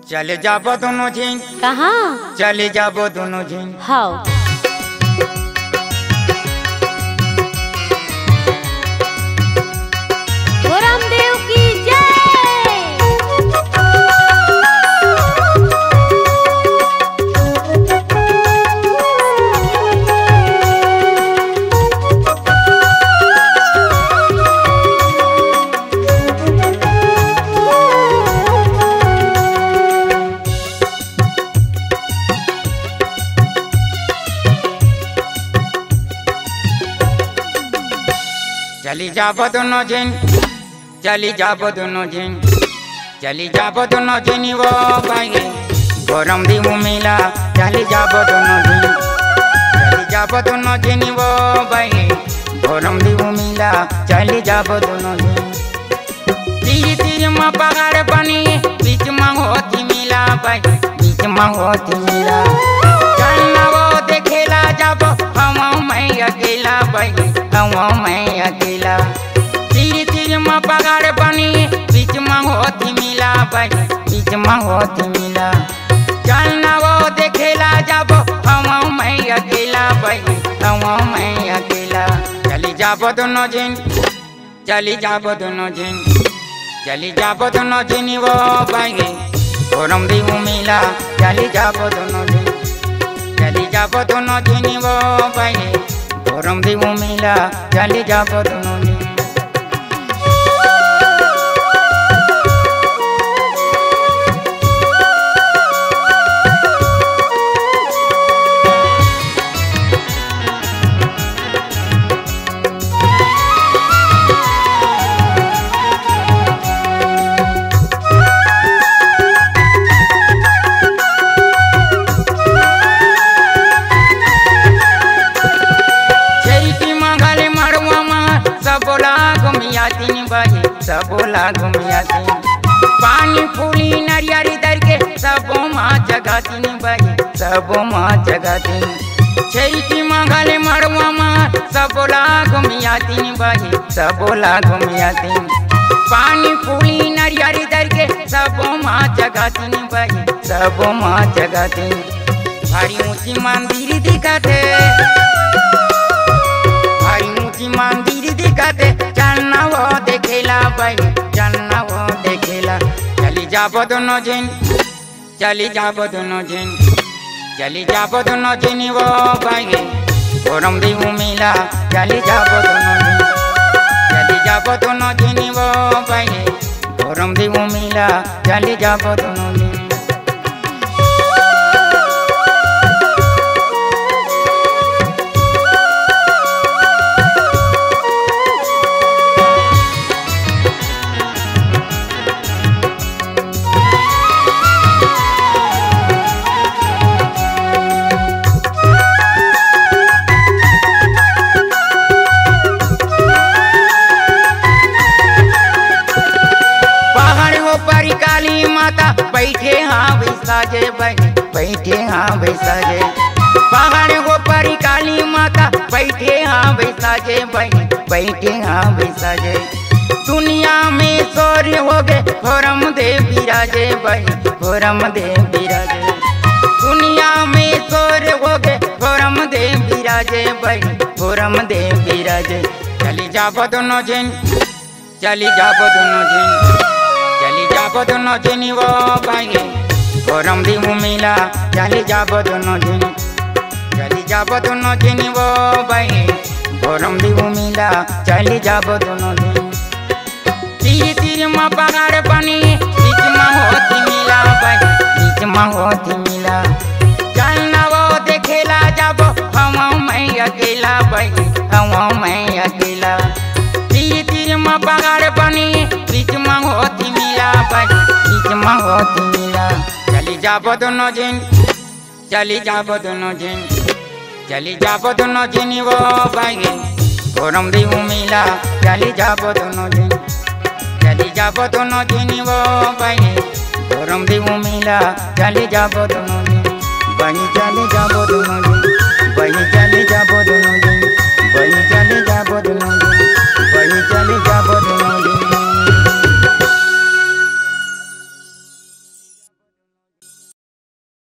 चले जाबो दोनों झिन। कहाँ? चले जाबो दोनों झिन। हाँ। रामदेव की चली जाबो दोनों झिन। चली जाबो दोनों झिन। चली जाबो दोनों झिन वो भाई गरम दी मिला। चली जाबो दोनों झिन। चली जाबो दोनों झिन वो भाई गरम दी मिला। चली जाबो दोनों झिन। तीर तीर में पहाड़ बनी बीच में होती मिला भाई बीच में होती मिला। चलना वो देखेला जाबो हम मैं अकेला भाई हम मैं अकेला। तीर तीर में पहाड़ बनी बीच में होती मिला भाई बीच में होती मिला। चलना वो देखेला जाबो हम मैं अकेला भाई हम मैं अकेला। चली जाबो दोनों झिन। चली जाबो दोनों झिन। चली जाबो दोनों झिन वो भाई गरम दी मिला। चली जाबो दोनों झिन। चली जाबो दोनों झिन वो भाई गरम दी मिला। चली जाबो दोनों झिन। सबोला घूमियाती पानी फूली नरियारी दर के सबो माँ जगाती भाई सबो माँ जगाती। छेटी मंगले मड़वा माँ सबोला घूमियाती भाई सबोला घूमियाती पानी फूली नरियारी दर के सबो माँ जगाती भाई सबो माँ जगाती। भारी ऊंची मंदिर दिखाते भारी ऊंची मंदिर दिखाते चलना वो देखेला भाई चलना वो देखेला। चली जाबो दोनों झिन। चली जाबो दोनों झिन। चली जाबो दोनों झिन वो भाई गरम दी मिला। चली जाबो दोनों झिन। चली जाबो दोनों झिन वो भाई गरम दी मिला। चली जाबो दोनों झिन। बैठे हाँ बैसाजे भाई बैठे हाँ बैसाजे पहाड़ को परी काली माता बैठे हाँ बैसाजे भाई बैठे हाँ बैसाजे। दुनिया में सौर्य हो गए फोरम दे विराजे भाई फोरम दे विराजे। दुनिया में सौर्य हो गए फोरम दे विराजे भाई फोरम दे विराजे। चली जाबो दोनों झिन। चली जाबो दोनों झिन। चली जाबो दोनों झिन वो भाई गरम दी मिला। चली जाबो दोनों झिन। चली जाबो दोनों झिन वो भाई गरम दी मिला। चली जाबो दोनों झिन। तीर तीर में पहाड़ बनी बीच में होती मिला भाई बीच में होती मिला। चलना वो देखेला जाबो हम मैं अकेला भाई हम मैं अकेला। तीर तीर में पहाड़ बनी बीच में होती मिला भाई बीच में होती मिला। चली जाबो दोनों झिन। चली जाबो दोनों झिन। चली जाबो दोनों झिन वो भाई गरम दी मिला। चली जाबो दोनों झिन। चली जाबो दोनों झिन वो भाई गरम दी मिला। चली जाबो दोनों झिन। वही चली जाबो दोनों झिन। वही चली